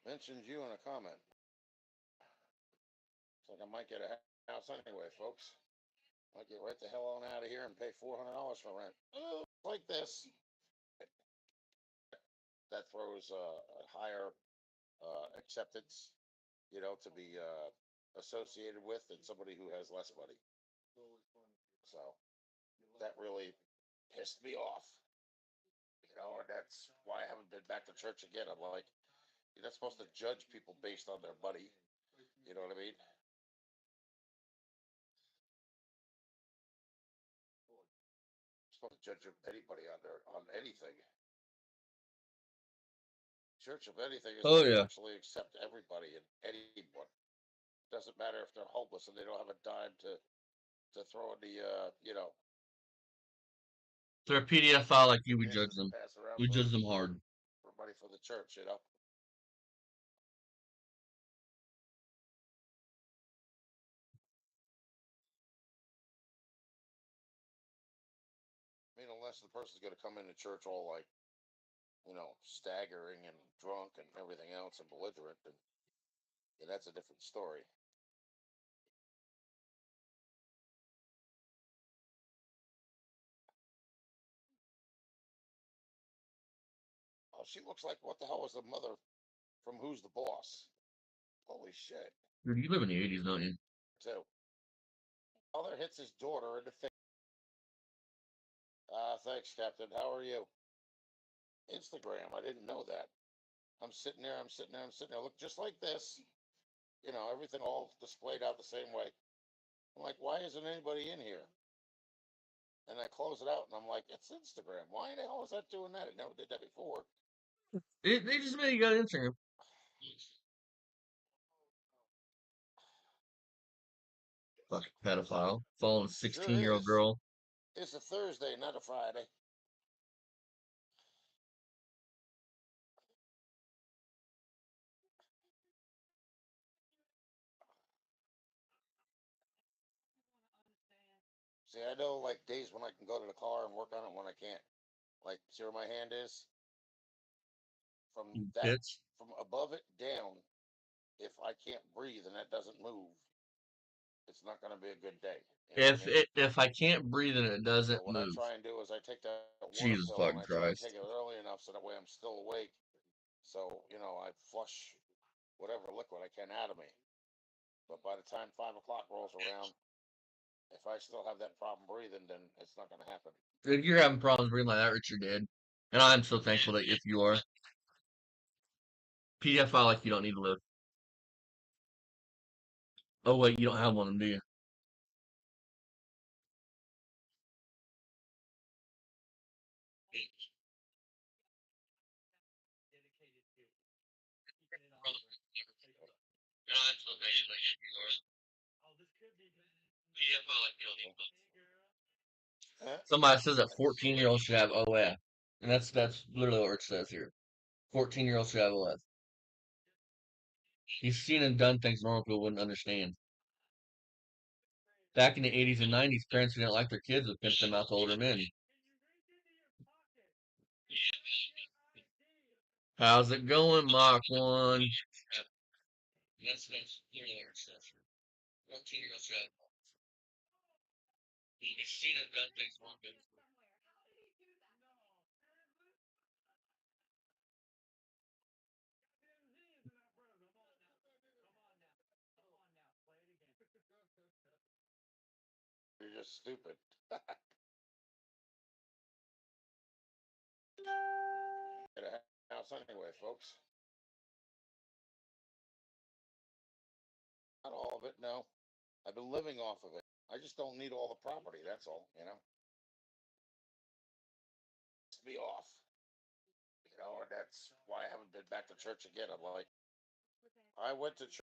Mentioned you in a comment. It's like I might get a house anyway, folks. Might get right the hell on out of here and pay $400 for rent. Oh, like this. That throws a higher acceptance, to be associated with than somebody who has less money. So that really pissed me off, and that's why I haven't been back to church again. I'm like, you're not supposed to judge people based on their money. You know what I mean? You're supposed to judge anybody on anything. Church, if anything, is Oh supposed to yeah, actually accept everybody and anyone. Doesn't matter if they're homeless and they don't have a dime to throw in the if they're a PDF file like you, we yes, judge to them. pass around We judge them hard. for money for the church. I mean, unless the person's going to come into church all like, staggering and drunk and everything else and belligerent, and yeah, that's a different story. Oh, she looks like what the hell was the mother from Who's the Boss? Holy shit! Dude, you live in the '80s, don't you? Too. Father hits his daughter in the face. Thanks, Captain. How are you? Instagram. I didn't know that. I'm sitting there. I'm sitting there. I'm sitting there. Look just like this. Everything all displayed out the same way. I'm like, why isn't anybody in here? And I close it out, and I'm like, it's Instagram. Why the hell is that doing that? It never did that before. They just made you got Instagram. Fucking pedophile. Following a Sure 16-year-old is. girl. It's a Thursday, not a Friday. See, I know like days when I can go to the car and work on it when I can't. Like, see where my hand is? From that, Bitch. from above it down, if I can't breathe and that doesn't move, it's not going to be a good day. You know what I mean? If I can't breathe and it So doesn't what I move, try and do is I take that water Jesus pill and fucking I try and Christ. take it early enough so that way I'm still awake. So, I flush whatever liquid I can out of me. But by the time 5 o'clock rolls around, if I still have that problem breathing, then it's not going to happen. If you're having problems breathing like that, Richard did. And I'm so thankful that if you are PDF file like you don't need to live. Oh wait, you don't have one, do you? And I'm so thankful that if you are PDF file like you don't need to live. Huh? Somebody says that 14-year-olds should have OF. And that's literally what it says here. 14-year-olds should have OF. He's seen and done things normal people wouldn't understand. Back in the 80s and 90s, parents who didn't like their kids would pimp them out to older men. How's it going, Mach 1? That's literally what it says here. 14-year-olds should have OF. He's seen and done things normal people. You're just stupid. Get a house anyway, folks. Not all of it, no. I've been living off of it. I just don't need all the property. That's all. It's me off. And that's why I haven't been back to church again. I'm like, I went to church.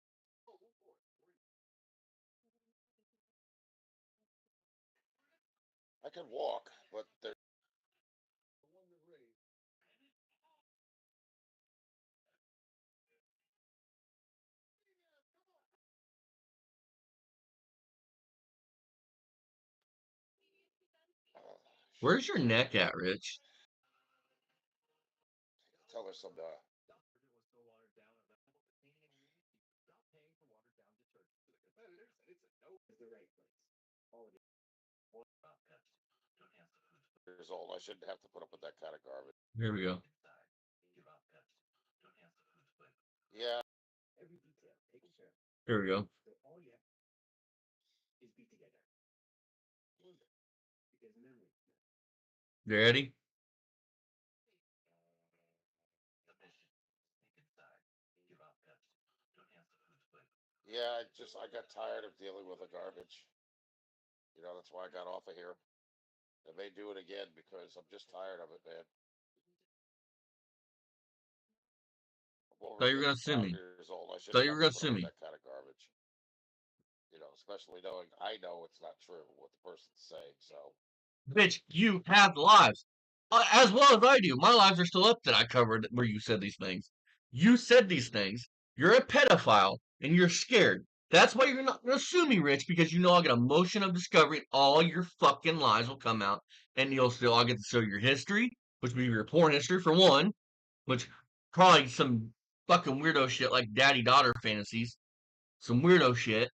I could walk, but uh, Where's your neck at, Rich? tell her some. Years old. I shouldn't have to put up with that kind of garbage. Here we go. Yeah, Here we go. You ready? yeah. I got tired of dealing with the garbage. That's why I got off of here. I may do it again because I'm just tired of it, man. I'm over Thought you were gonna sue 55 me. years old. I Thought shouldn't you were have to gonna put sue up with me. that kind of garbage. Especially knowing I know it's not true what the person's saying. So Bitch, you have lives. As well as I do. My lives are still up that I covered where you said these things. You said these things. You're a pedophile and you're scared. That's why you're not going to sue me, Rich, because you know I'll get a motion of discovery and all your fucking lies will come out and I'll get to show your history, which will be your porn history for one, which probably some fucking weirdo shit like daddy-daughter fantasies. Some weirdo shit.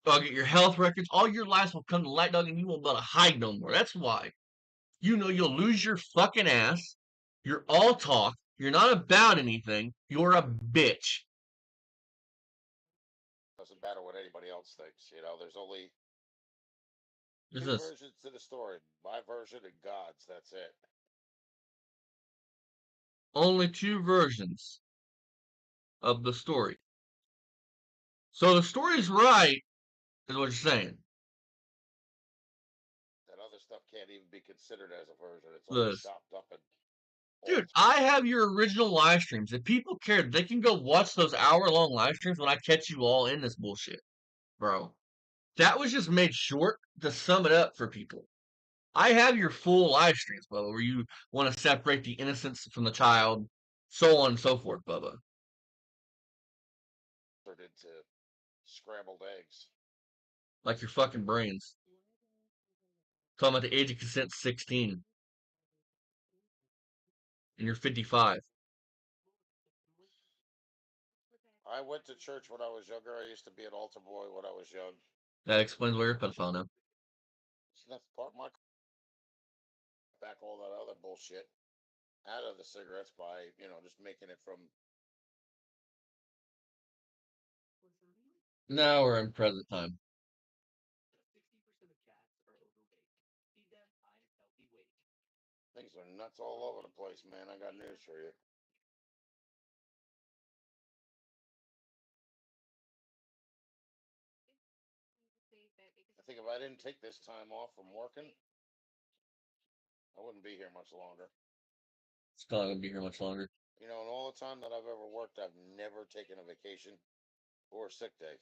I'll get your health records. All your lies will come to light, dog, and you won't be able to hide no more. That's why. You know you'll lose your fucking ass. You're all talk. You're not about anything. You're a bitch. it doesn't matter what anybody else thinks. There's only Is two this versions to the story. My version and God's. That's it. only two versions of the story? So the story's right, is what you're saying. That other stuff can't even be considered as a version. It's all This. chopped up and Dude, altered. I have your original live streams. If people care, they can go watch those hour-long live streams when I catch you all in this bullshit, bro. That was just made short to sum it up for people. I have your full live streams, Bubba, where you want to separate the innocence from the child, so on and so forth, Bubba. Turned into scrambled eggs. Like your fucking brains. Talking about the age of consent 16, and you're 55. I went to church when I was younger. I used to be an altar boy when I was young. That explains why you're a pedophile now. So that's part of my back all that other bullshit out of the cigarettes by just making it from. Now we're in present time. Things are nuts all over the place, man. I got news for you. I think if I didn't take this time off from working, I wouldn't be here much longer. It's not going to be here much longer. In all the time that I've ever worked, I've never taken a vacation or a sick day.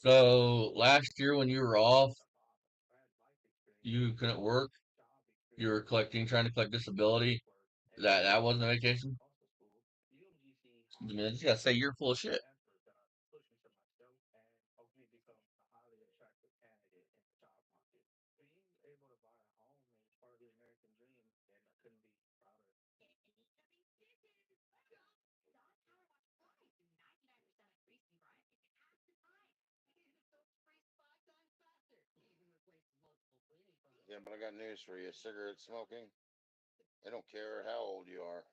So last year when you were off, you couldn't work. You were trying to collect disability. That wasn't a vacation. I mean, you gotta say you're full of shit. Yeah, but I got news for you. Cigarette smoking, they don't care how old you are.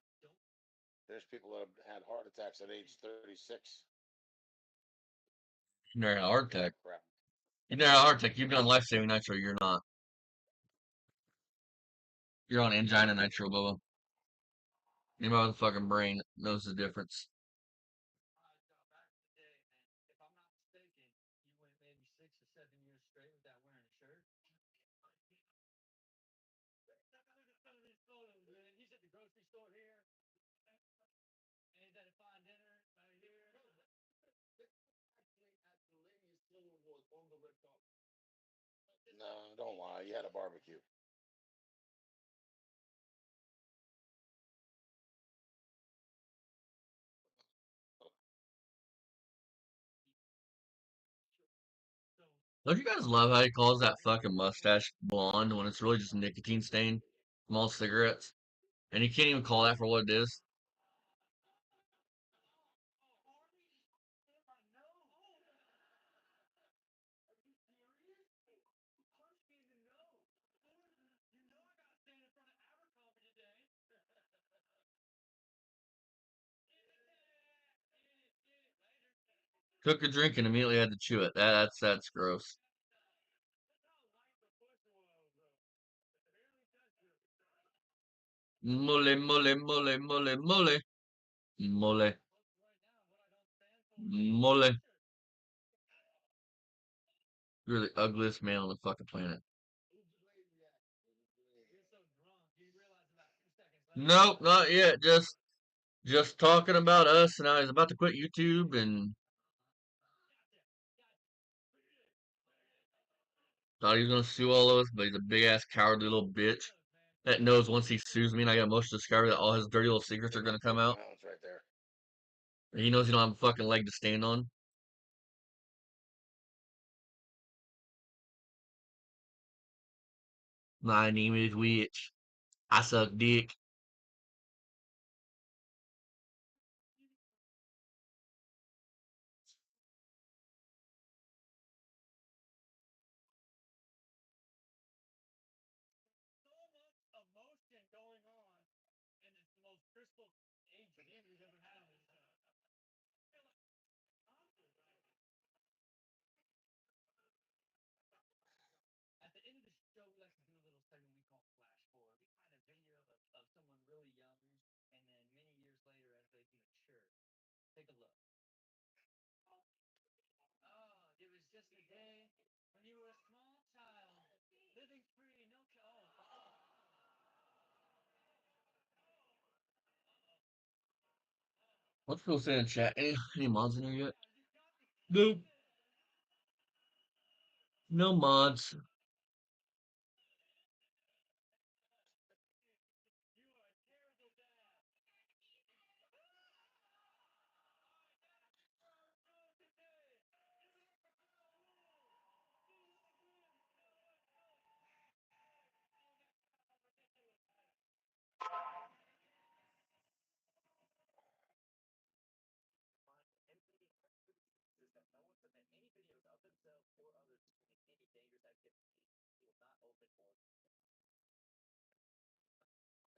There's people that have had heart attacks at age 36. You never had a heart attack. That crap. You never had a heart attack. You've done life saving nitro. You're not. You're on angina nitro, Bubba. Anybody with a fucking brain knows the difference. No, don't lie. You had a barbecue. Don't you guys love how he calls that fucking mustache blonde when it's really just nicotine stain from all cigarettes? And he can't even call that for what it is? Took a drink and immediately had to chew it. That's gross. Mole, mole, mole, mole, mole, mole, mole. You're the ugliest man on the fucking planet. Nope, not yet. Just talking about us, and I was about to quit YouTube, and thought he was gonna sue all of us, but he's a big ass cowardly little bitch that knows once he sues me and I get emotional discovery that all his dirty little secrets are gonna come out. That one's right there. He knows he don't have a fucking leg to stand on. My name is Witch. I suck dick. What's people saying in chat? Any mods in here yet? Nope. No mods.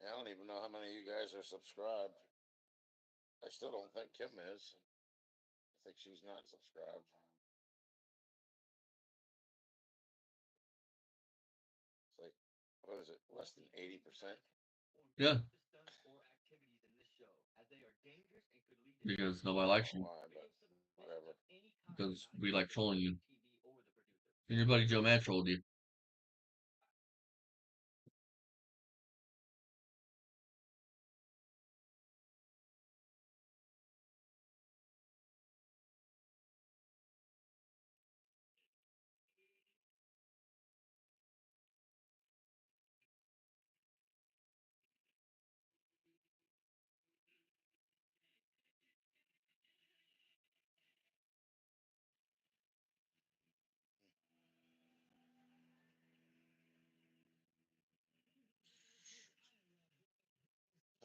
I don't even know how many of you guys are subscribed. I still don't think Kim is. I think she's not subscribed. It's like, what is it? Less than 80%? Yeah. Because I nobody don't likes know you. why, but whatever. Because we like trolling you. And your buddy Joe Matt trolled you.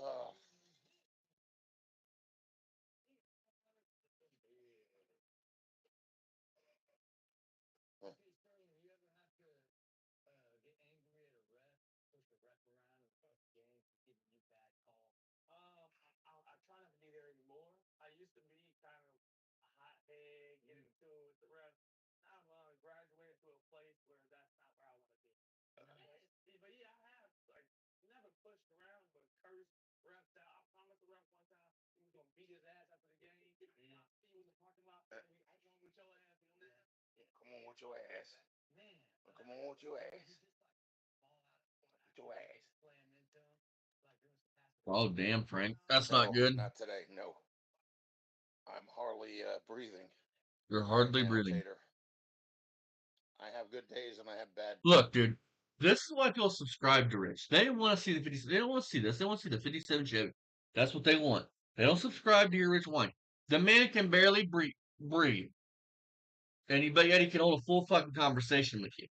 Oh, huh. Come on with your ass. Come on with your ass. With your ass. Oh, damn, Frank. That's not No, good. not today. No. I'm hardly breathing You're right hardly now, breathing. Tater. I have good days and I have bad. Look, dude. This is why people subscribe to Rich. They want to see the 50. They don't want to see this. They want to see the 57 Chevy. That's what they want. They don't subscribe to your Rich Wine. The man can barely breathe. Anybody Eddie can hold a full fucking conversation with you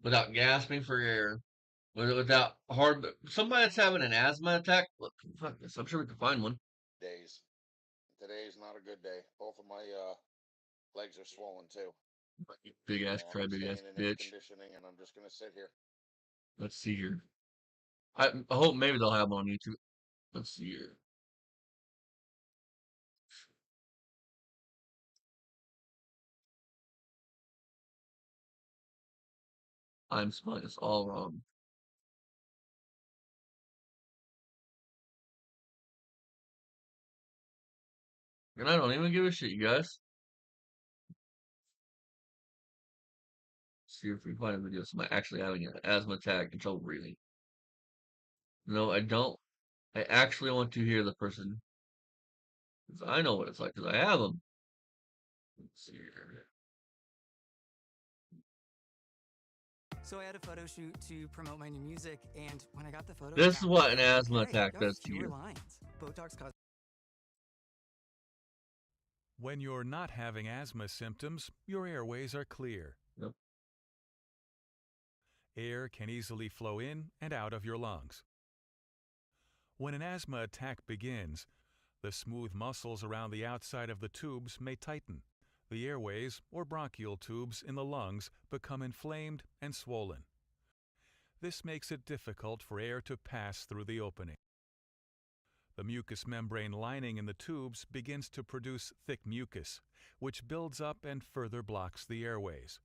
without gasping for air, without hard. Somebody that's having an asthma attack. Look, fuck this. I'm sure we can find one. Days. Today is not a good day. Both of my legs are swollen too. You big ass I'm crybaby staying ass in air bitch. conditioning, and I'm just gonna sit here. Let's see here. I hope maybe they'll have one on YouTube. Let's see here. I'm spelling this all wrong. And I don't even give a shit, you guys. See if we can find a video of somebody actually having an asthma attack and trouble breathing. No, I don't. I actually want to hear the person. Because I know what it's like, because I have them. Let's see here. So I had a photo shoot to promote my new music, and when I got the photo, This is what an asthma okay, attack does to fewer you. lines. Botox causes. When you're not having asthma symptoms, your airways are clear. Yep. Air can easily flow in and out of your lungs. When an asthma attack begins, the smooth muscles around the outside of the tubes may tighten. The airways, or bronchial tubes in the lungs, become inflamed and swollen. This makes it difficult for air to pass through the opening. The mucous membrane lining in the tubes begins to produce thick mucus, which builds up and further blocks the airways.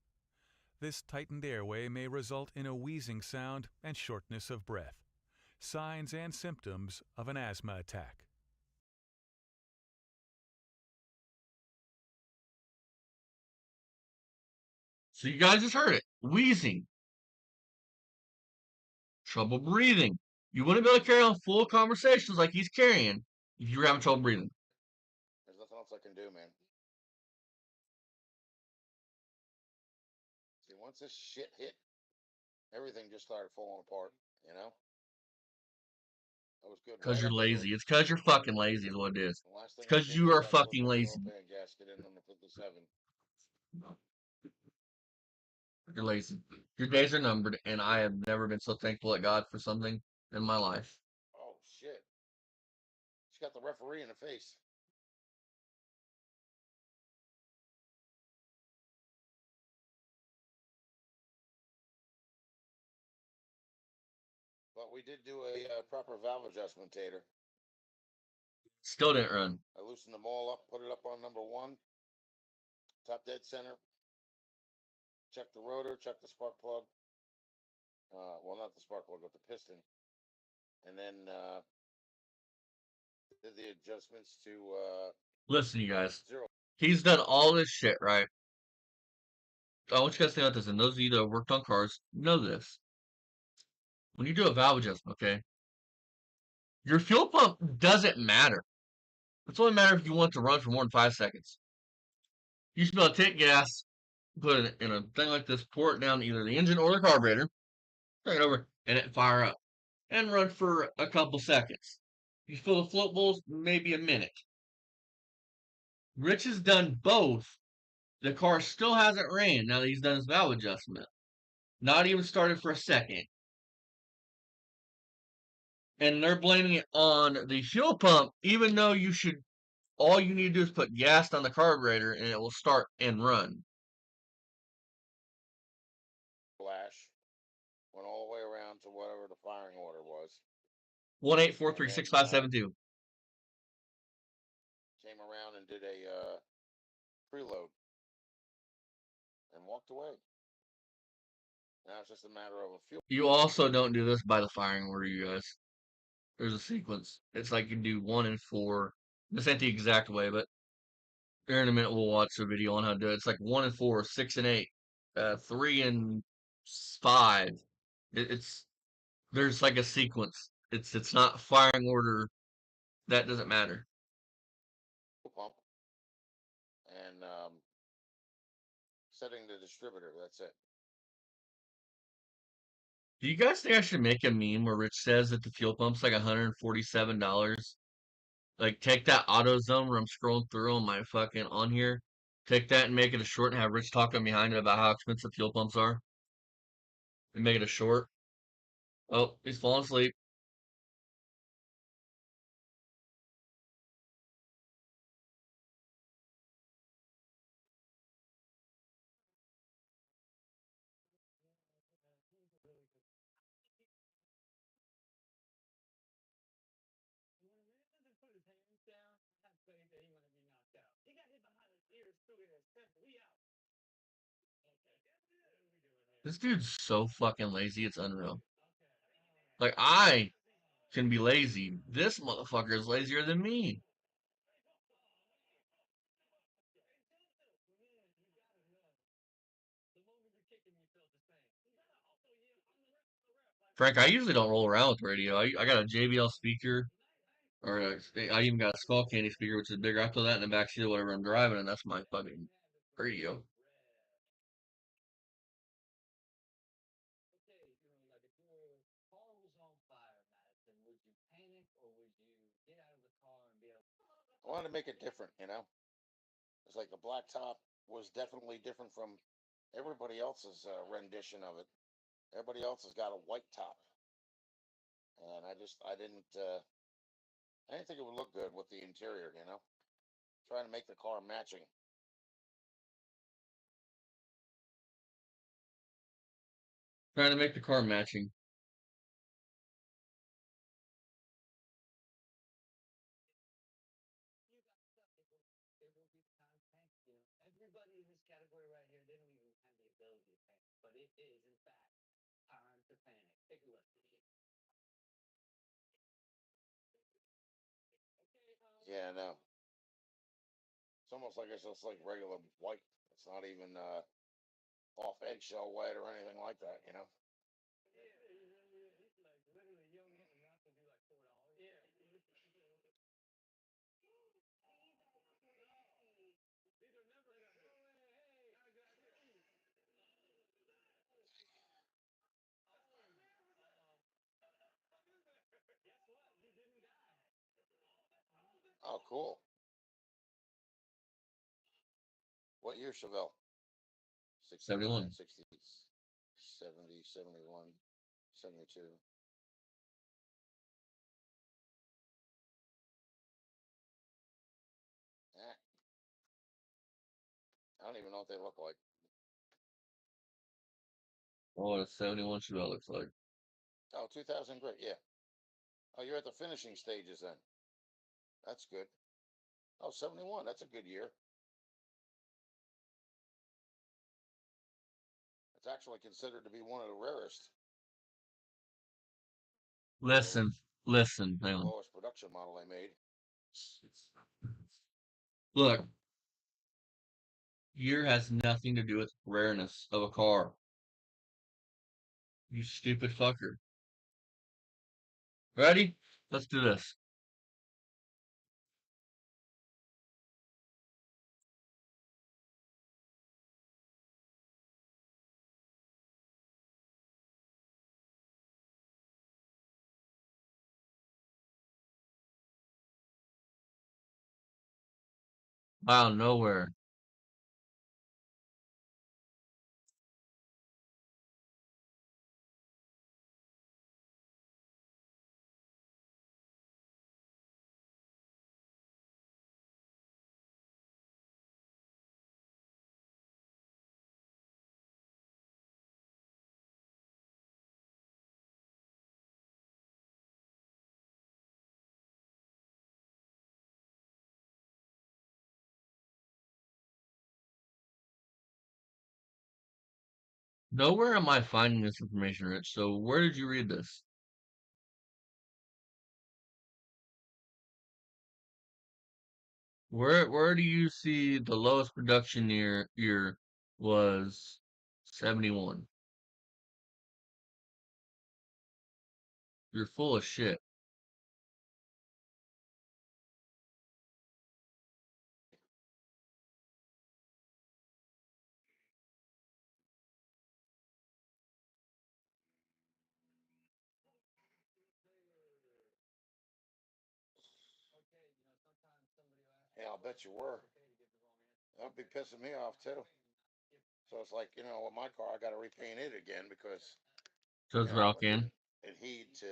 This tightened airway may result in a wheezing sound and shortness of breath, signs and symptoms of an asthma attack. So you guys just heard it. Wheezing. Trouble breathing. You wouldn't be able to carry on full conversations like he's carrying if you were having trouble breathing. There's nothing else I can do, man. See, once this shit hit, everything just started falling apart, you know? That was good. Because Right you're up until lazy. It's because you're fucking lazy is what it is. the last thing It's I because did you was are I put fucking my lazy. propane gasket in on the 57. You're lazy. Your days are numbered, and I have never been so thankful at God for something in my life. Oh, shit. She got the referee in the face. But we did do a proper valve adjustment, Tater. Still didn't run. I loosened them all up, put it up on number one, top dead center. Check the rotor, check the spark plug. Well, not the spark plug, but the piston. And then did the adjustments to Listen, you guys. 0. He's done all this shit, right? I want you guys to think about this, and those of you that have worked on cars know this. When you do a valve adjustment, okay, your fuel pump doesn't matter. It's only matter if you want to run for more than 5 seconds. You should be able to take gas, put it in a thing like this, pour it down either the engine or the carburetor, turn it over, and it fire up. And run for a couple seconds. If you fill the float bowls, maybe a minute. Rich has done both. The car still hasn't ran now that he's done his valve adjustment. Not even started for a second. And they're blaming it on the fuel pump, even though all you need to do is put gas on the carburetor and it will start and run. Flash. Went all the way around to whatever the firing order was. 1-843-6572. Came around and did a preload and walked away. Now it's just a matter of a fuel. You also don't do this by the firing order, you guys. There's a sequence. It's like you do 1 and 4. This ain't the exact way, but here in a minute we'll watch a video on how to do it. It's like 1 and 4, 6 and 8, 3 and 5. There's like a sequence. It's not firing order. That doesn't matter. Pump and setting the distributor. That's it. Do you guys think I should make a meme where Rich says that the fuel pump's like $147? Like take that AutoZone where I'm scrolling through on my fucking on here. Take that and make it a short and have Rich talking behind it about how expensive fuel pumps are. And make it a short. Oh, he's falling asleep. This dude's so fucking lazy, it's unreal. Like, I can be lazy. This motherfucker is lazier than me. Frank, I usually don't roll around with radio. I got a JBL speaker, or I even got a Skull Candy speaker, which is bigger. I put that in the backseat of whatever I'm driving, and that's my fucking radio. I wanted to make it different, you know. It's like the black top was definitely different from everybody else's rendition of it. Everybody else has got a white top, and I didn't think it would look good with the interior, you know. Trying to make the car matching. Trying to make the car matching. Yeah, I know. It's almost like it's just like regular white. It's not even off eggshell white or anything like that, you know. Oh, cool. What year, Chevelle? 69, 71. 60, 70, 71, 72. Eh, I don't even know what they look like. Oh, a 71 Chevelle looks like. Oh, 2000, great. Yeah. Oh, you're at the finishing stages then. That's good. Oh, 71. That's a good year. It's actually considered to be one of the rarest. The Listen, hang on. lowest production model they made. Look, year has nothing to do with rareness of a car. You stupid fucker. Ready? Let's do this. Wow, nowhere. Nowhere am I finding this information, Rich. So where did you read this? Where do you see the lowest production year was 71? You're full of shit. Yeah, I'll bet you were. That'd be pissing me off too. So it's like, with my car, I got to repaint it again because, So it's rattle it can. didn't adhere to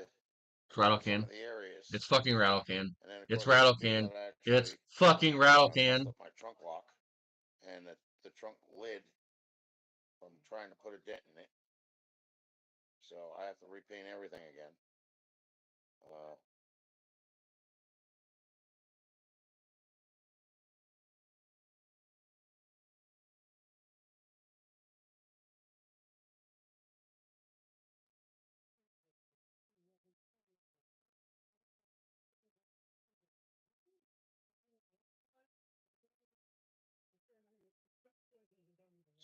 It's rattle some can. of the areas. It's fucking rattle can. And then, of It's course, rattle you know can. what I It's actually fucking rattle messed can. up my trunk lock and the trunk lid from trying to put a dent in it. So I have to repaint everything again. Uh,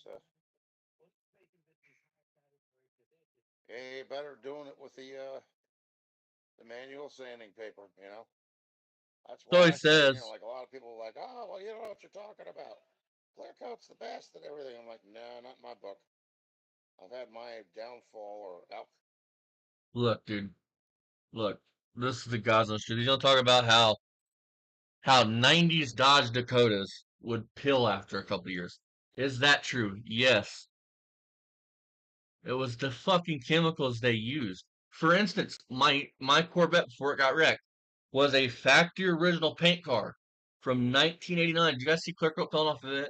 so yeah, better doing it with the manual sanding paper. That's So why he I say, says, like a lot of people are like, oh, well, you don't know what you're talking about. Clear coat's the best and everything. I'm like, no, not in my book. I've had my downfall or out. look, dude, look, this is the God's honest truth. He's gonna talk about how 90s Dodge Dakotas would pill after a couple years. Is that true? Yes. It was the fucking chemicals they used. For instance, my Corvette before it got wrecked was a factory original paint car from 1989. Did you guys see clear coat peeling off of it?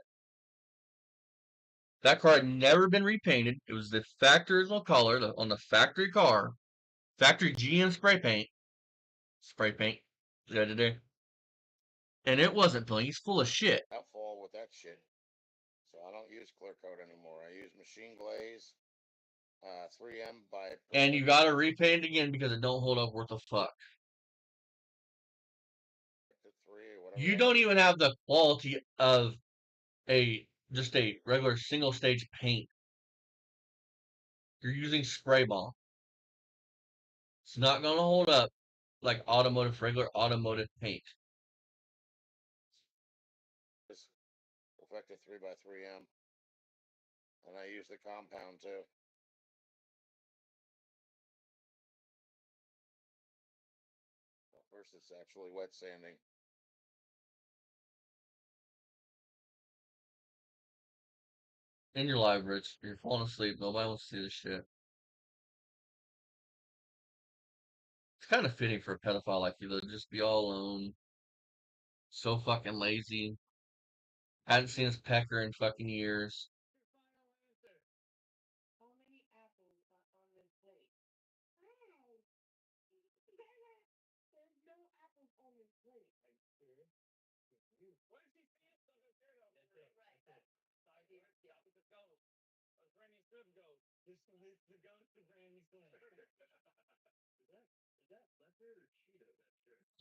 That car had never been repainted. It was the factory original color on the factory car, factory GM spray paint. And it wasn't peeling. He's full of shit. Outfall with that shit. So I don't use clear coat anymore. I use machine glaze, 3M by And you gotta repaint it again because it don't hold up worth a fuck. three or whatever. You don't even have the quality of just a regular single stage paint. You're using spray ball. It's not gonna hold up like regular automotive paint. It's effective 3 by 3M, and I use the compound too. Well, first, it's actually wet sanding. In your live, Rich. You're falling asleep. Nobody wants to see this shit. It's kind of fitting for a pedophile like you to just be all alone. So fucking lazy. Hadn't seen his pecker in fucking years.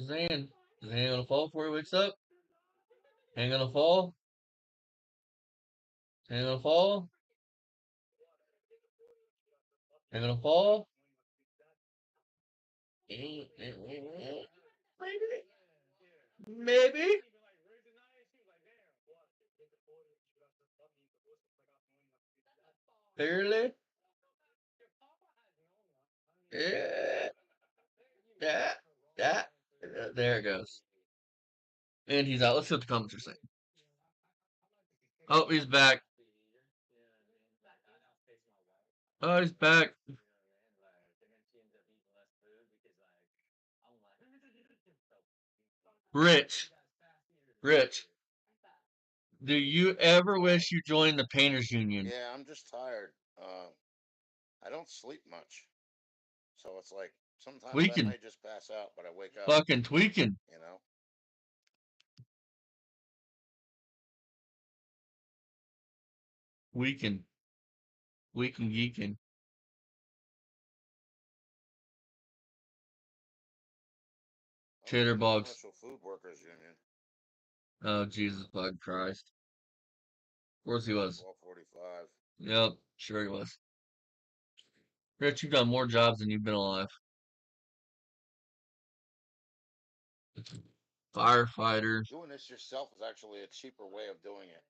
His hand gonna fall before he wakes up? Hand gonna fall? Hand gonna fall? Hand gonna fall? Maybe. Barely. Yeah. Yeah. Yeah. There it goes. And he's out. Let's see what the comments are saying. Oh, he's back. Oh, he's back. Rich. Rich. Do you ever wish you joined the Painters Union? Yeah, I'm just tired. I don't sleep much, so it's like sometimes I Tweaking. may just pass out, but I wake up. Fucking tweaking. You know. Weaking. Weaking geeking. I was in the Chitterbugs. Commercial Food Workers Union. Oh, Jesus fucking Christ. Of course he was. 1245. Yep, sure he was. Rich, you've done more jobs than you've been alive. Firefighter. Doing this yourself is actually a cheaper way of doing it.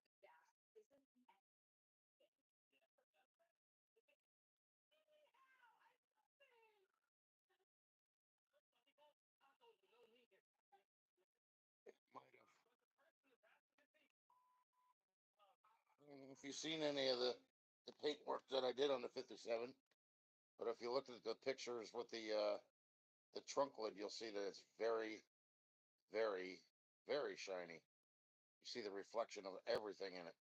Might have. if you've seen any of the paint work that I did on the 57, but if you look at the pictures with the trunk lid, you'll see that it's very, very, very shiny. You see the reflection of everything in it.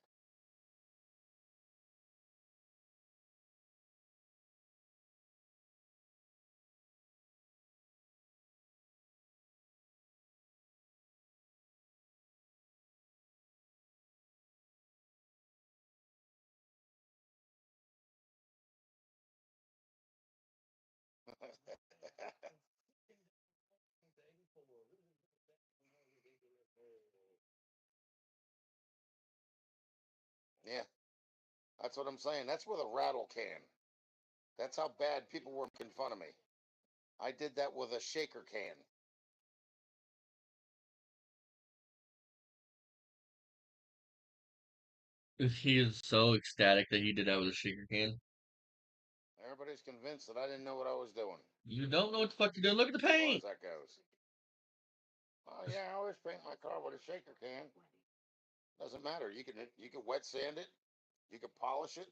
Yeah, that's what I'm saying. That's with a rattle can. That's how bad people were making fun of me. I did that with a shaker can. He is so ecstatic that he did that with a shaker can. Everybody's convinced that I didn't know what I was doing. You don't know what the fuck you're doing. Look at the As far paint. as that goes. Oh yeah, I always paint my car with a shaker can. Doesn't matter. You can wet sand it. You can polish it.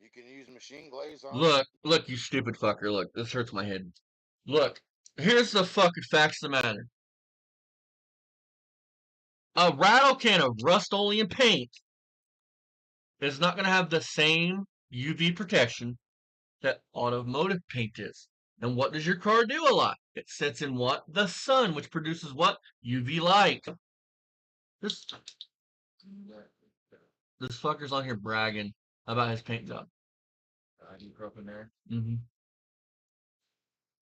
You can use machine glaze on it. Look, you stupid fucker. Look, this hurts my head. Look, here's the fucking facts of the matter. A rattle can of Rust-Oleum paint is not going to have the same UV protection that automotive paint is. And what does your car do a lot? It sits in what? The sun, which produces what? UV light. This this fucker's on here bragging about his paint job. You grew up in there? Mm-hmm.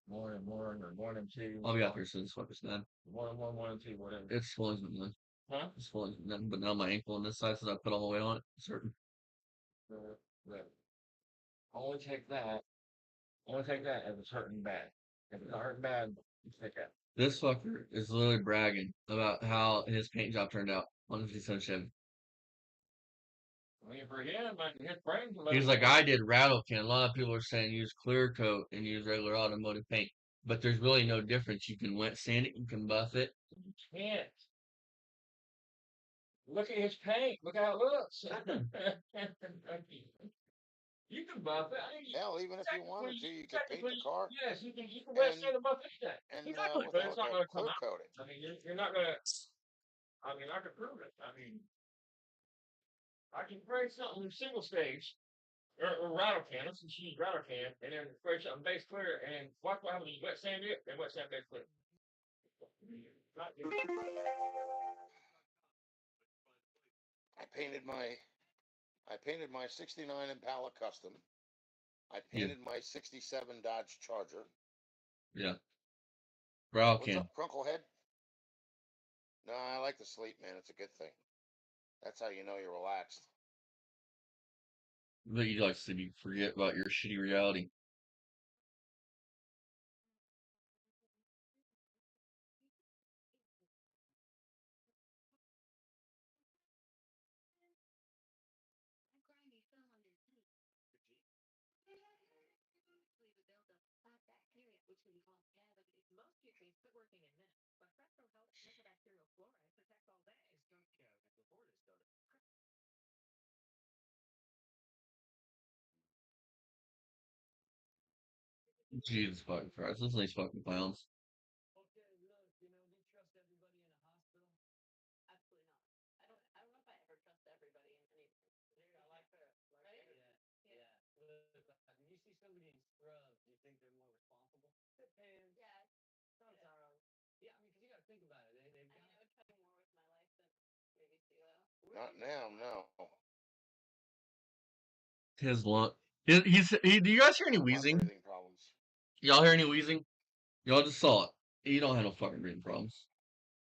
One and two. I'll be out here soon. This fucker's done. One and two, whatever. It's swelling with nothing. Huh? It's swelling with nothing, but now my ankle on this side, since I put all the weight on it, it's hurting. Right. Only take that. Only take that if it's hurting bad. If it's not hurting bad, you take that. This fucker is literally bragging about how his paint job turned out on his 57 Chevy. I mean, for him, I can hit brains. He's like, I did rattle can. A lot of people are saying use clear coat and use regular automotive paint, but there's really no difference. You can wet sand it, you can buff it. You can't. Look at his paint. Look how it looks. You can buff it. I mean, Hell, even if you wanted to, you could paint the car. Yes, you can wet and- sand and buff anything. and Exactly, with but it's not going to come clear out. coat it. I mean, you're not going to. I mean, I can prove it. I mean, I can create something single stage or rattle can. Let's just use rattle can, and then create something base clear. And watch what happens when you wet sand it and wet sand base clear. I painted my 69 Impala Custom. I painted my 67 Dodge Charger. Yeah. Rattle What's can. up, Crunklehead? No, I like to sleep, man. It's a good thing. That's how you know you're relaxed. But you like to forget about your shitty reality. Jesus fucking Christ. Listen to these fucking clowns. Not now, no. His lung. Do you guys hear any My wheezing? breathing problems. Y'all hear any wheezing? Y'all just saw it. You don't have no fucking breathing problems.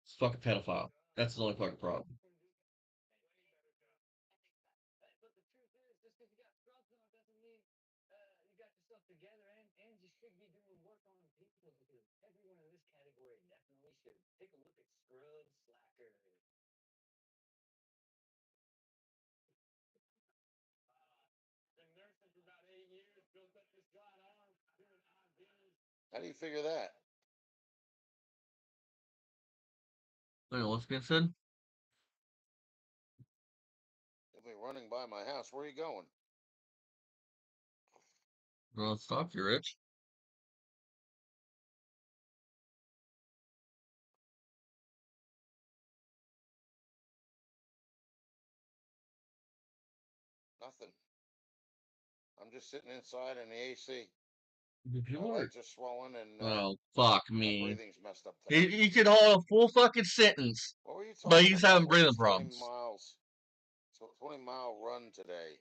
It's fucking pedophile. That's the only fucking problem. How do you figure that? What's being said? running by my house. Where are you going? Well, stop you, Rich. Nothing. I'm just sitting inside in the AC. You My were. legs are swollen and Oh, fuck my me. breathing's messed up today. He could hold a full fucking sentence, What were you talking but he's about? having breathing It's 20 problems. miles. 20-mile run today.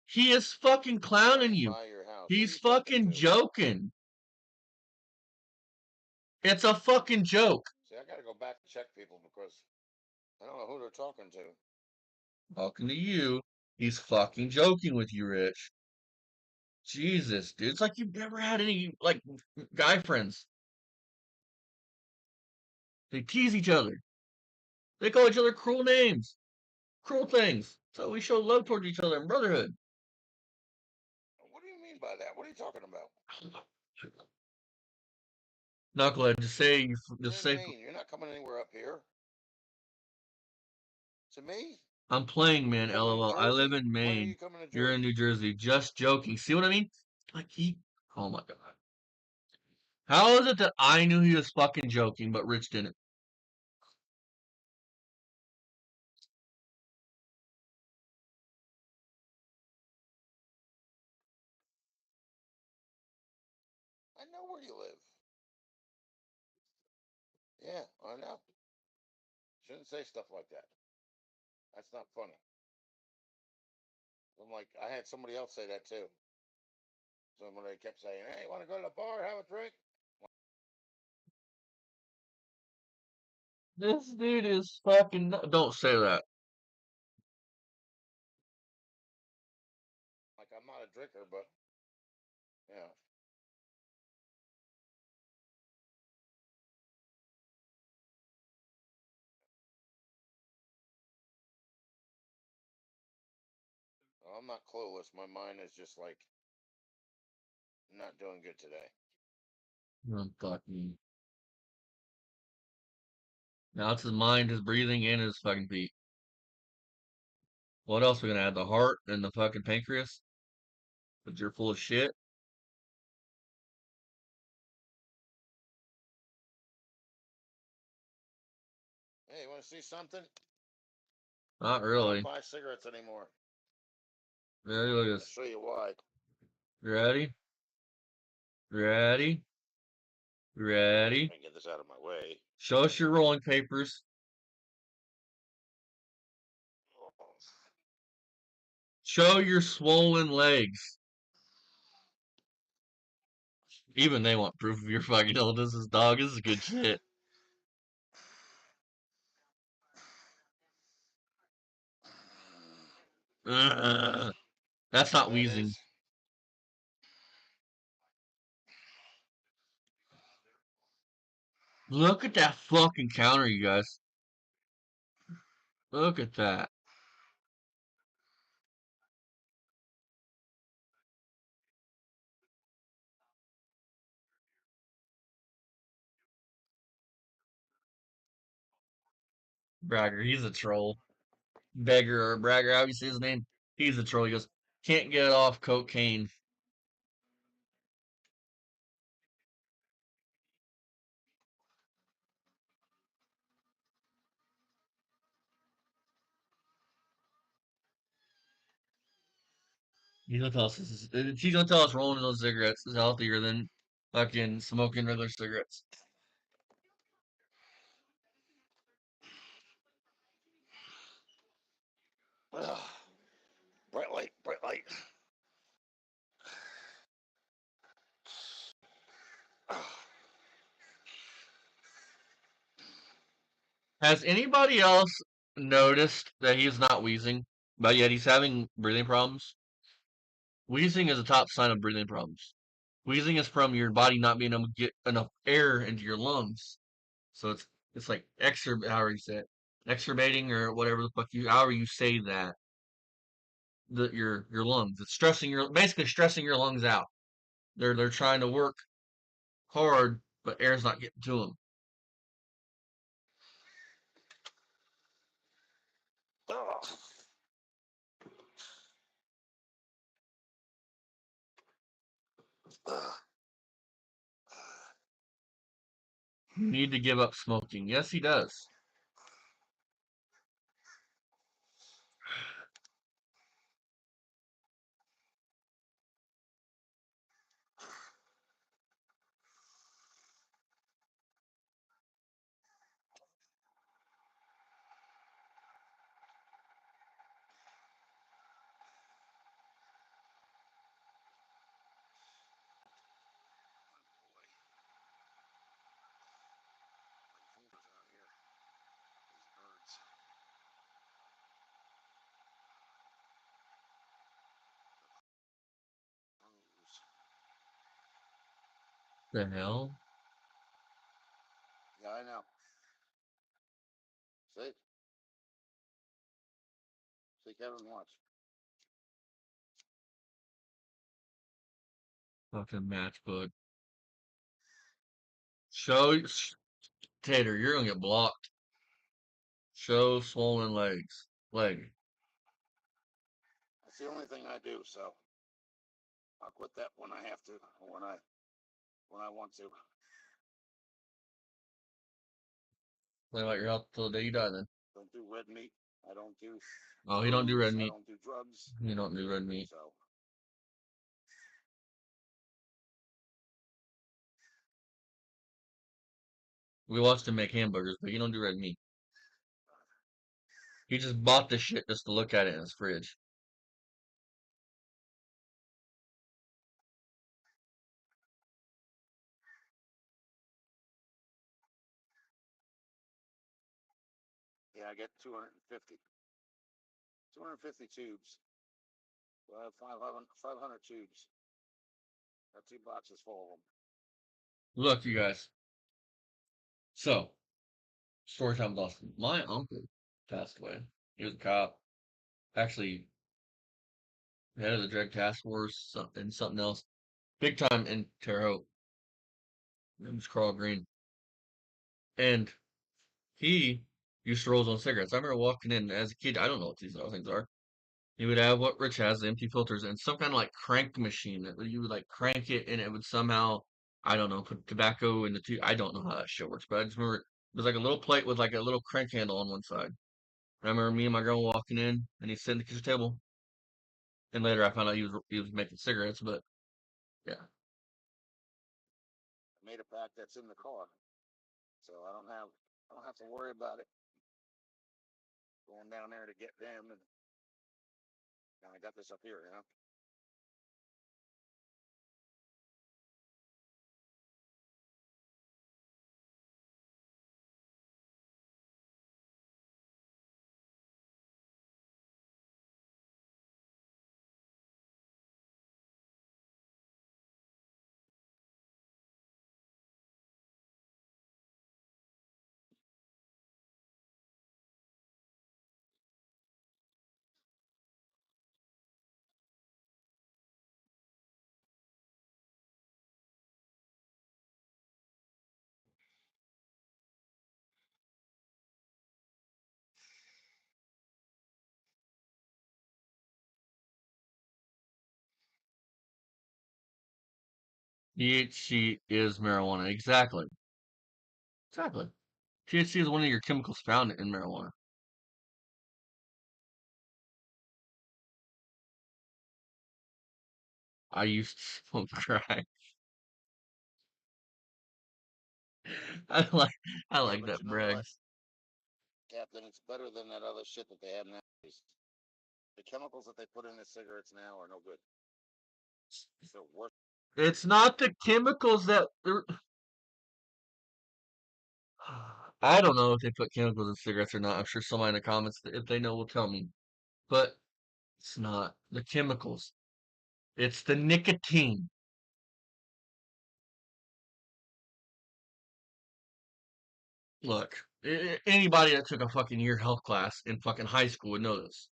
He is fucking clowning Running you. by your house. Who are He's you talking fucking to? joking. It's a fucking joke. See, I gotta go back and check people because I don't know who they're talking to. Talking to you. He's fucking joking with you, Rich. Jesus, dude. It's like you've never had any, like, guy friends. They tease each other. They call each other cruel names. Cruel things. So we show love towards each other and brotherhood. What do you mean by that? What are you talking about? Knucklehead, just say, What just do you say, mean? You're not coming anywhere up here. To me? I'm playing, man, You coming to LOL. I live Jersey? in When are Maine. you coming to You're in Jersey? New Jersey. Just joking. See what I mean? Like, oh my god. How is it that I knew he was fucking joking, but Rich didn't? I know where you live. Yeah, I know. Shouldn't say stuff like that. That's not funny. I'm like, I had somebody else say that too. Somebody kept saying, "Hey, want to go to the bar, have a drink?" This dude is fucking. Don't say that. Like, I'm not a drinker, but yeah. Well, I'm not clueless. My mind is just like not doing good today. Oh, fucking. Now it's his mind, his breathing, and his fucking feet. What else we gonna add? The heart and the fucking pancreas? But you're full of shit? Hey, you want to see something? Not I don't really. buy cigarettes anymore. Ready? Look at I'll this. show you why. Ready? Ready? Ready? Let me get this out of my way. Show us your rolling papers. Show your swollen legs. Even they want proof of your fucking illness, dog. This is good shit. Ugh. That's not That wheezing. is. Look at that fucking counter, you guys. Look at that. Bragger, he's a troll. Beggar or Bragger, how you say his name? He's a troll. He goes, can't get off cocaine. He's gonna tell us he's gonna tell us rolling those cigarettes is healthier than fucking smoking regular cigarettes. Ugh. Bright light, bright light. Ugh. Has anybody else noticed that he's not wheezing, but yet he's having breathing problems? Wheezing is a top sign of breathing problems. Wheezing is from your body not being able to get enough air into your lungs. So it's like however you say it, exturbating or whatever the fuck however you say that. Your lungs. It's basically stressing your lungs out. They're trying to work hard, but air's not getting to them. Ugh. You need to give up smoking. Yes, he does. The hell? Yeah, I know. See? See, Kevin, watch. Fucking matchbook. Show Tater, you're gonna get blocked. Show swollen legs. Leg. That's the only thing I do, so I'll quit that when I have to, or when I want to. Play about your health till the day you die then. Don't do red meat. I don't do. Oh, he don't do red I meat. don't do drugs. He don't do red meat. So We watched him make hamburgers, but he don't do red meat. He just bought the shit just to look at it in his fridge. yeah, I get 250. 250 tubes. So I have 500 tubes. Got 2 boxes full of them. Look, you guys. So, story time with Austin. My uncle passed away. He was a cop. Actually, head of the drug task force and something else. Big time in Terre Haute. It was Carl Green. And he used to roll his own cigarettes. I remember walking in as a kid. I don't know what these other things are. He would have what Rich has, the empty filters, and some kind of like crank machine that you would like crank it and it would somehow, I don't know, put tobacco in the tube. I don't know how that shit works, but I just remember it was like a little plate with like a little crank handle on one side. I remember me and my girl walking in and he's sitting at the kitchen table. And later I found out he was making cigarettes, but yeah. I made a pack that's in the car, so I don't have to worry about it going down there to get them. And now I got this up here, you know. THC is marijuana. Exactly. Exactly. THC is one of your chemicals found in marijuana. I used to smoke crack. I like I Yeah, like but that you know what, brags. Captain? It's better than that other shit that they have nowadays. The chemicals that they put in the cigarettes now are no good. It's the worst. It's not the chemicals that I don't know if they put chemicals in cigarettes or not. I'm sure somebody in the comments, if they know, will tell me. But it's not the chemicals. It's the nicotine. Look, anybody that took a fucking year health class in fucking high school would know this.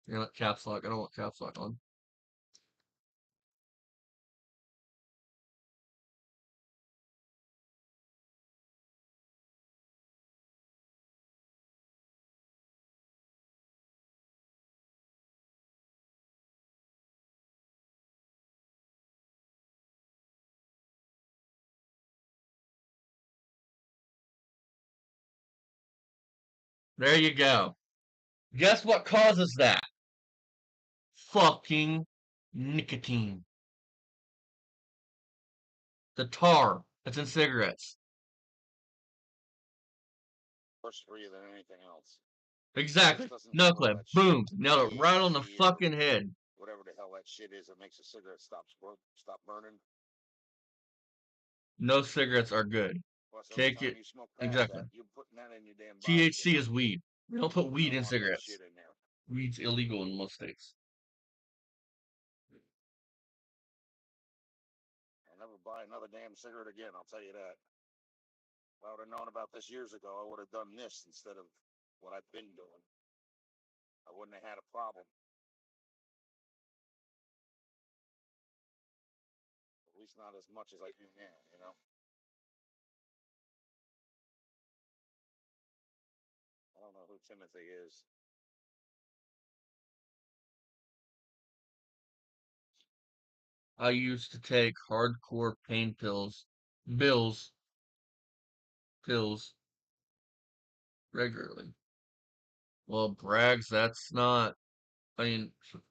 You know, caps lock. I don't want caps lock on. There you go. Guess what causes that? Fucking nicotine. The tar that's in cigarettes. Worse for you than anything else. Exactly. This doesn't have all Knucklehead. that shit. Boom. Nailed it right on the THC or fucking head. whatever the hell that shit is that makes a cigarette stop burning. No cigarettes are good. Plus, every Take time it. you smoke past Exactly. that, you're putting that in your damn body. You THC know? is weed. We don't put You weed don't in want that cigarettes. shit in there. Weed's illegal in most states. I'll never buy another damn cigarette again, I'll tell you that. If I would have known about this years ago, I would have done this instead of what I've been doing. I wouldn't have had a problem. At least not as much as I do now, you know? I don't know who Timothy is. I used to take hardcore pain pills, pills regularly. Well, Brags, that's not. I mean, as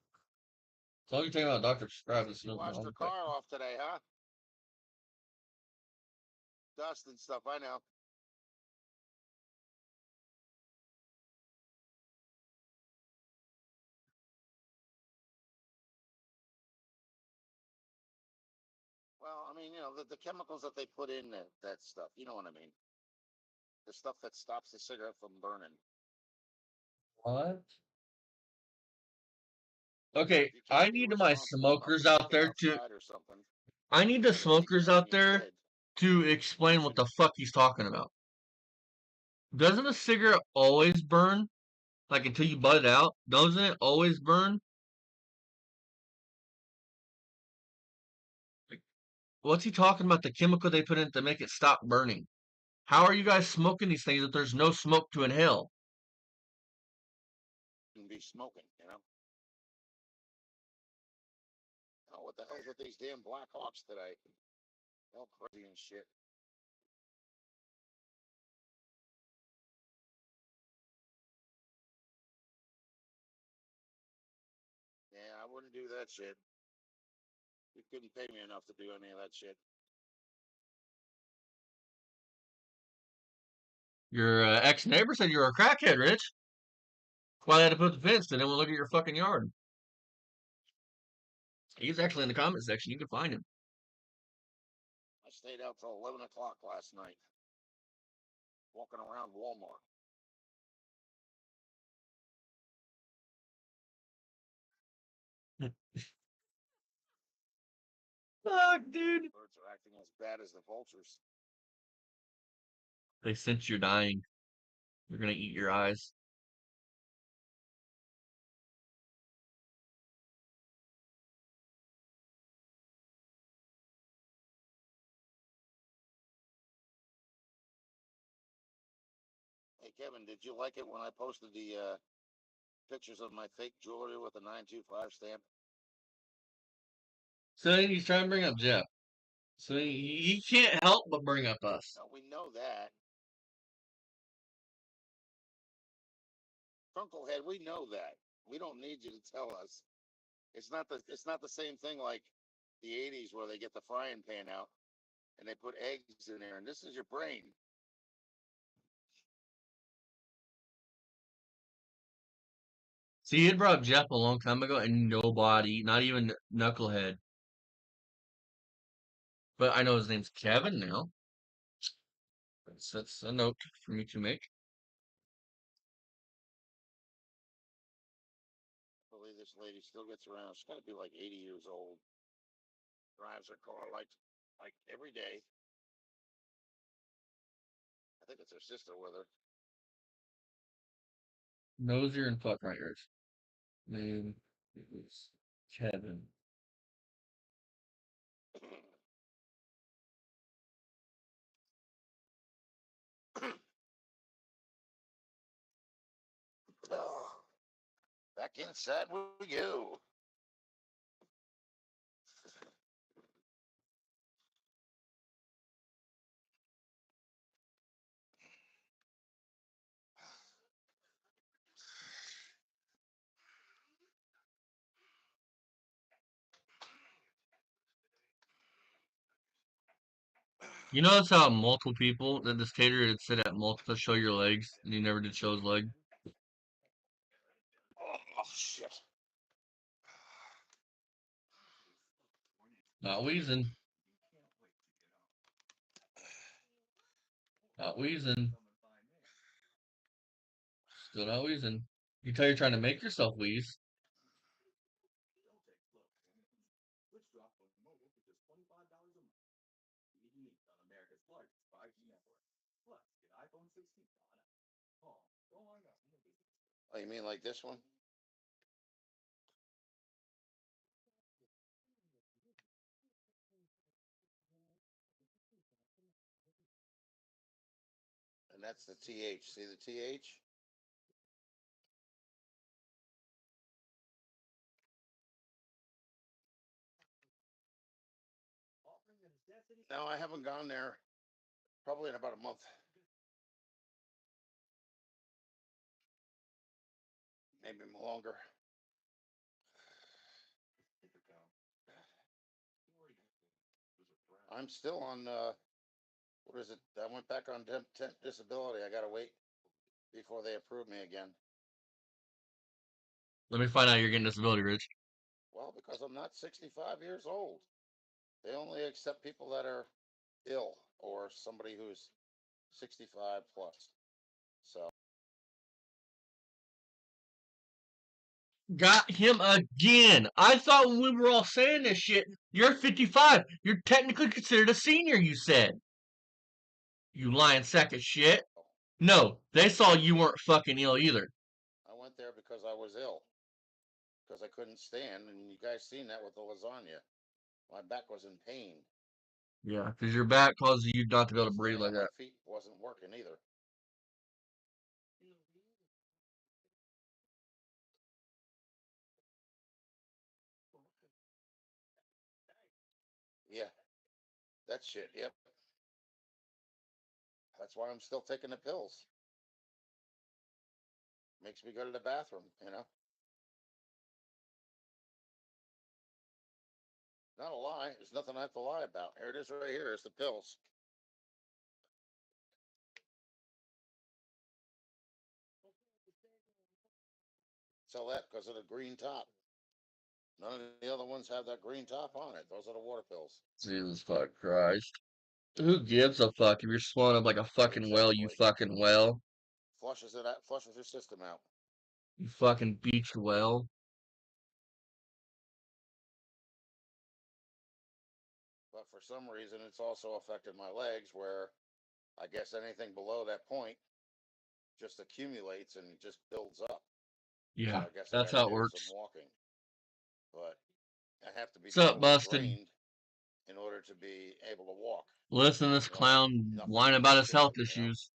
long as you're talking about doctor prescribed, it's You no washed your wrong. But car off today, huh? Dust and stuff, I know. Well, I mean, you know, the chemicals that they put in that stuff, you know what I mean? The stuff that stops the cigarette from burning. what? Okay, You I can't be need my responsible enough smokers to cook out it there to. outside or something. I need the Instead of sticking smokers it in out your there head. to explain what the fuck he's talking about. Doesn't a cigarette always burn? Like until you butt it out? Doesn't it always burn? Like, what's he talking about? The chemical they put in to make it stop burning. How are you guys smoking these things if there's no smoke to inhale? And be smoking, you know? Oh, what the hell's with these damn Black Hawks today? All crazy and shit. Yeah, I wouldn't do that shit. You couldn't pay me enough to do any of that shit. Your ex-neighbor said you were a crackhead, Rich. That's why they had to put the fence. They didn't want to look at your fucking yard. He's actually in the comment section. You can find him. I stayed out till 11 o'clock last night, walking around Walmart. Fuck, dude. Birds are acting as bad as the vultures. They sense you're dying. They're gonna eat your eyes. Hey, Kevin, did you like it when I posted the pictures of my fake jewelry with a 925 stamp? So he's trying to bring up Jeff. So he can't help but bring up us. No, we know that. Trunklehead, we know that. We don't need you to tell us. It's not the same thing like the 80s where they get the frying pan out and they put eggs in there and this is your brain. See, he had brought up Jeff a long time ago, and nobody, not even Knucklehead. But I know his name's Kevin now. That's a note for me to make. I believe this lady still gets around. She's got to be like 80 years old. Drives her car like every day. I think it's her sister with her. Nosier and fuck writers. Name is Kevin. Back inside we go. You notice how multiple people that this tater had said at multiple show your legs, and he never did show his leg. Oh shit! Not wheezing. Not wheezing. Still not wheezing. You tell you're trying to make yourself wheeze. Oh, you mean like this one? And that's the TH. See the TH? No, I haven't gone there probably in about a month. Maybe longer. I'm still on, what is it? I went back on temp disability. I got to wait before they approve me again. Let me find out you're getting disability, Rich. Well, because I'm not 65 years old. They only accept people that are ill or somebody who's 65 plus. So Got him again. I thought when we were all saying this shit, you're 55. You're technically considered a senior, you said. You lying sack of shit. No, they saw you weren't fucking ill either. I went there because I was ill. Because I couldn't stand, and you guys seen that with the lasagna. My back was in pain. Yeah, because your back causes you not to be able to breathe Standing like on my that. feet wasn't working either. Yeah, that shit. Yep. That's why I'm still taking the pills. Makes me go to the bathroom, you know. Not a lie. There's nothing I have to lie about. Here it is right here. It's the pills. Tell that because of the green top. None of the other ones have that green top on it. Those are the water pills. Jesus fuck Christ. Who gives a fuck if you're swelling up like a fucking whale, you Exactly. fucking whale? Flushes it out. Flushes your system out. You fucking beach whale. But for some reason, it's also affected my legs where I guess anything below that point just accumulates and just builds up. So Yeah, I guess I that's got to how it do some works. walking. But I have to be What's up, totally Busted? drained in order to be able to walk. Listen to this You know, like clown nothing whine about his health shaking, you know? issues.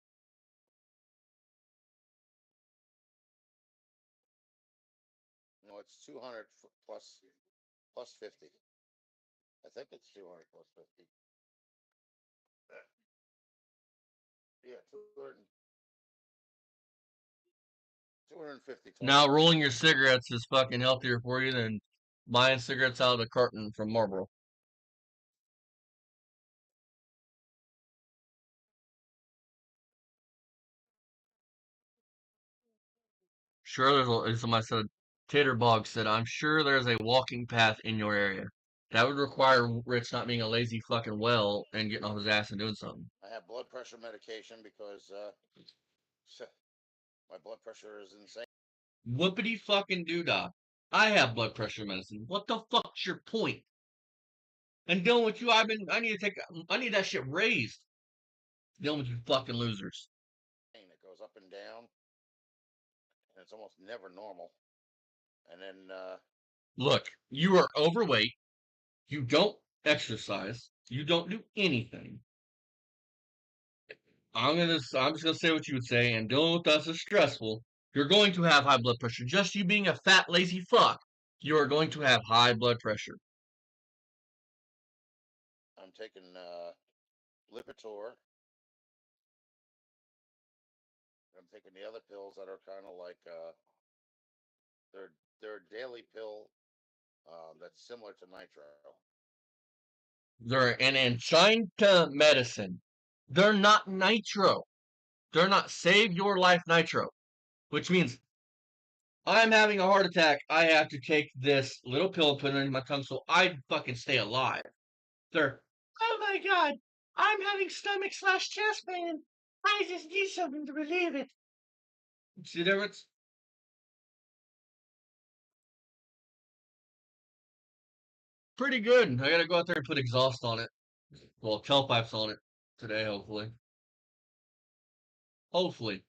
No, it's 200 plus 50. I think it's 200 plus 50. Yeah, 250 Now, total. rolling your cigarettes is fucking healthier for you than buying cigarettes out of the carton from Marlboro. Sure, as somebody said, Taterbog said, I'm sure there's a walking path in your area. That would require Rich not being a lazy fucking well and getting off his ass and doing something. I have blood pressure medication because my blood pressure is insane. Whoopity fucking doodah. I have blood pressure medicine. What the fuck's your point? And dealing with you, I need that shit raised. Dealing with you fucking losers. It goes up and down, and it's almost never normal. And then Look, you are overweight. You don't exercise. You don't do anything. I'm just gonna say what you would say, and dealing with us is stressful. You're going to have high blood pressure. Just you being a fat, lazy fuck, you are going to have high blood pressure. I'm taking Lipitor. I'm taking the other pills that are kind of like they're a daily pill that's similar to nitro. They're an angina medicine. They're not nitro. They're not save your life nitro, which means I'm having a heart attack. I have to take this little pill and put it in my tongue so I fucking stay alive. They're, oh my god, I'm having stomach/chest pain. I just need something to relieve it. See the difference? Pretty good. I gotta go out there and put exhaust on it. Well, tailpipes on it today, hopefully. Hopefully.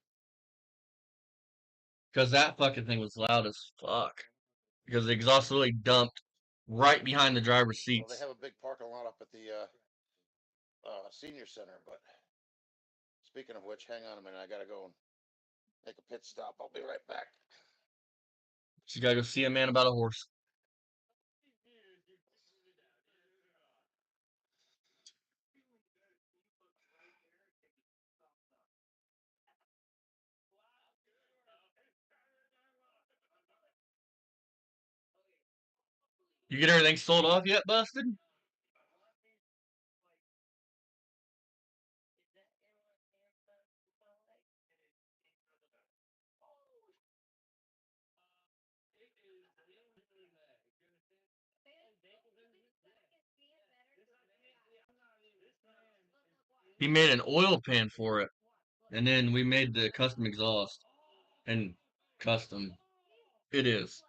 Because that fucking thing was loud as fuck. Because the exhaust really dumped right behind the driver's Well, they seats. have a big parking lot up at the senior center. But speaking of which, hang on a minute. I gotta go and make a pit stop. I'll be right back. She gotta go see a man about a horse. You get everything sold off yet, Busted? He made an oil pan for it. And then we made the custom exhaust. And custom. It is.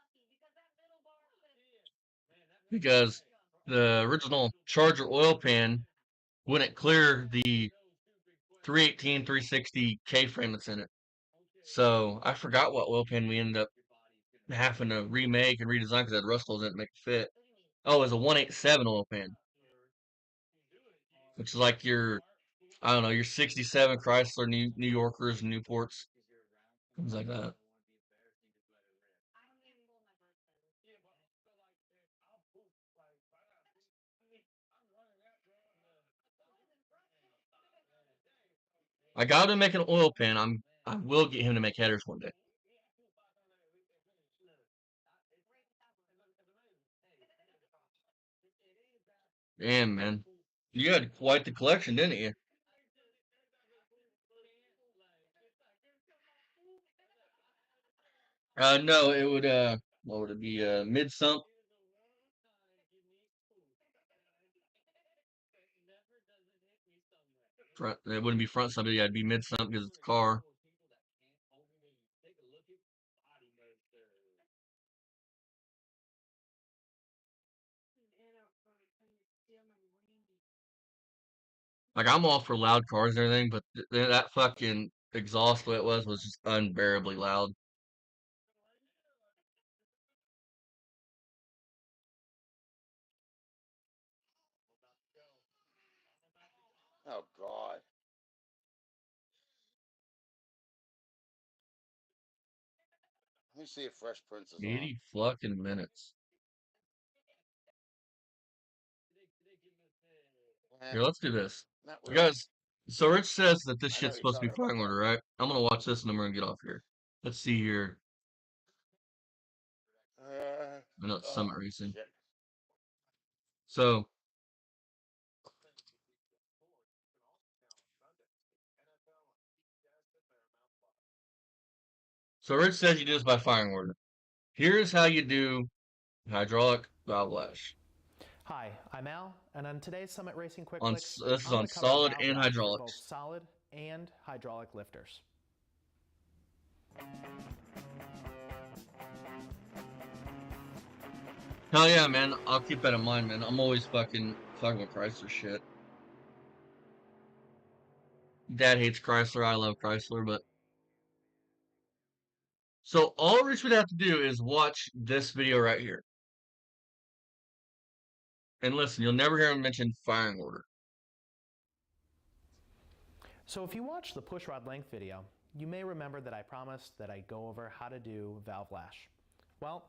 Because the original Charger oil pan wouldn't clear the 318, 360 K-frame that's in it. So I forgot what oil pan we ended up having to remake and redesign because it had rust holes in it to make it fit. Oh, it was a 187 oil pan. Which is like your, I don't know, your 67 Chrysler New Yorkers and Newports. Things like that. I got him to make an oil pan. I will get him to make headers one day. Damn, man. You had quite the collection, didn't you? No, it would, what would it be, mid-sump? Front, it wouldn't be front sump, it'd be mid-sump because it's a car. Like, I'm all for loud cars and everything, but that fucking exhaust, the way it was just unbearably loud. Oh God. Let me see if Fresh Prince is on. 80 fucking minutes. Here, let's do this. Not You really. guys, so Rich says that this I know shit's you're supposed to be talking about firing that. order, right? I'm gonna watch this and then we're gonna get off here. Let's see here. I know it's Summit Racing. Shit. So Rich says you do this by firing order. Here's how you do hydraulic valve lash. Hi, I'm Al, and on today's Summit Racing Quick On Flicks, this is I'm on going to cover solid valve and lash for both hydraulics. solid and hydraulic lifters. Hell yeah, man. I'll keep that in mind, man. I'm always fucking talking about Chrysler shit. Dad hates Chrysler. I love Chrysler, but so all Rich would have to do is watch this video right here. And listen, you'll never hear him mention firing order. So if you watch the push rod length video, you may remember that I promised that I'd go over how to do valve lash. Well,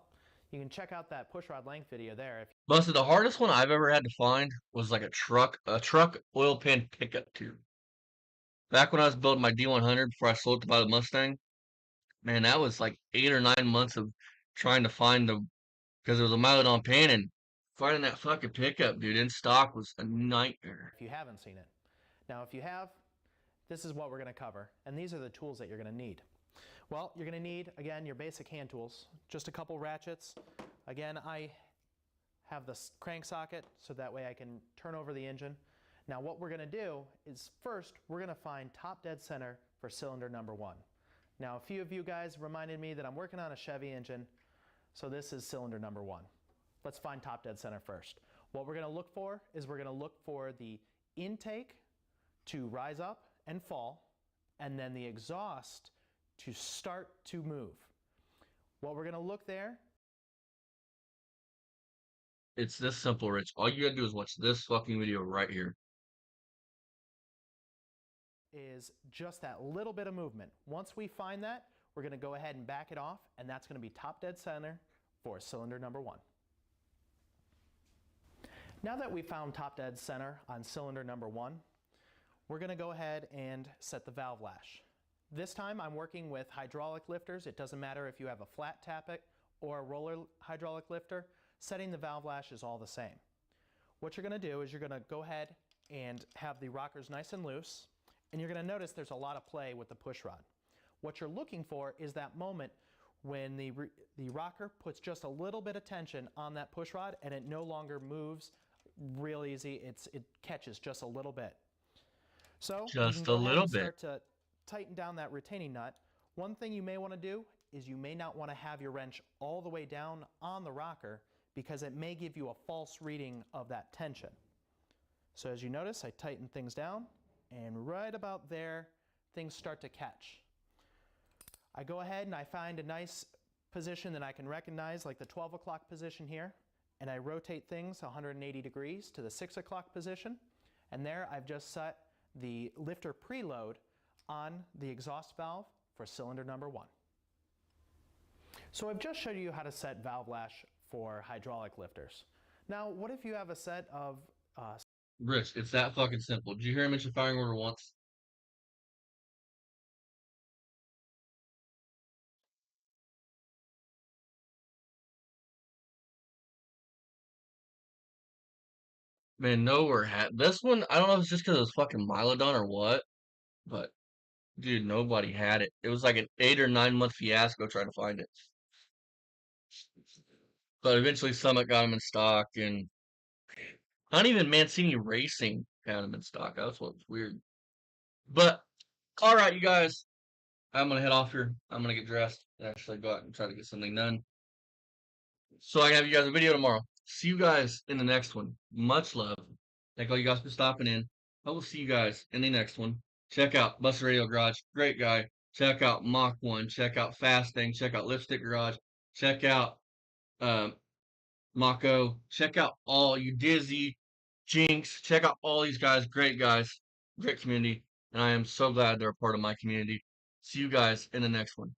you can check out that push rod length video there. Busted, the hardest one I've ever had to find was like a truck oil pan pickup tube. Back when I was building my D100 before I sold it to buy the Mustang, man, that was like 8 or 9 months of trying to find because it was a Mylodon pan and Finding that fucking pickup, dude, in stock was a nightmare. If you haven't seen it. Now, if you have, this is what we're going to cover, and these are the tools that you're going to need. Well, you're going to need, again, your basic hand tools, just a couple ratchets. Again, I have the crank socket so that way I can turn over the engine. Now what we're going to do is first we're going to find top dead center for cylinder number 1. Now a few of you guys reminded me that I'm working on a Chevy engine, so this is cylinder number 1. Let's find top dead center first. What we're going to look for is we're going to look for the intake to rise up and fall, and then the exhaust to start to move. What we're going to look there. It's this simple, Rich. All you gotta do is watch this fucking video right here. Is just that little bit of movement. Once we find that, we're going to go ahead and back it off, and that's going to be top dead center for cylinder number 1. Now that we found top dead center on cylinder number 1, we're going to go ahead and set the valve lash. This time I'm working with hydraulic lifters. It doesn't matter if you have a flat tappet or a roller hydraulic lifter. Setting the valve lash is all the same. What you're going to do is you're going to go ahead and have the rockers nice and loose, and you're going to notice there's a lot of play with the push rod. What you're looking for is that moment when the rocker puts just a little bit of tension on that push rod and it no longer moves real easy. It catches just a little bit. So Just you can go a ahead little and bit. start to tighten down that retaining nut. One thing you may want to do is you may not want to have your wrench all the way down on the rocker because it may give you a false reading of that tension. So as you notice, I tighten things down, and right about there, things start to catch. I go ahead and I find a nice position that I can recognize, like the 12 o'clock position here, and I rotate things 180 degrees to the 6 o'clock position, and there I've just set the lifter preload on the exhaust valve for cylinder number 1. So I've just showed you how to set valve lash for hydraulic lifters. Now, what if you have a set of Rich, it's that fucking simple. Did you hear him mention firing order once? Man, nowhere had this one. I don't know if it's just because it was fucking Mylodon or what, but dude, nobody had it. It was like an 8 or 9 month fiasco trying to find it. But eventually, Summit got them in stock, and not even Mancini Racing had them in stock. That's what was weird. But all right, you guys, I'm gonna head off here. I'm gonna get dressed and actually go out and try to get something done. So I have you guys a video tomorrow. See you guys in the next one. Much love. Thank all you guys for stopping in. I will see you guys in the next one. Check out Buster Radio Garage. Great guy. Check out Mach 1. Check out Fast Thing. Check out Lipstick Garage. Check out Mako. Check out all you Dizzy, Jinx. Check out all these guys. Great guys. Great community. And I am so glad they're a part of my community. See you guys in the next one.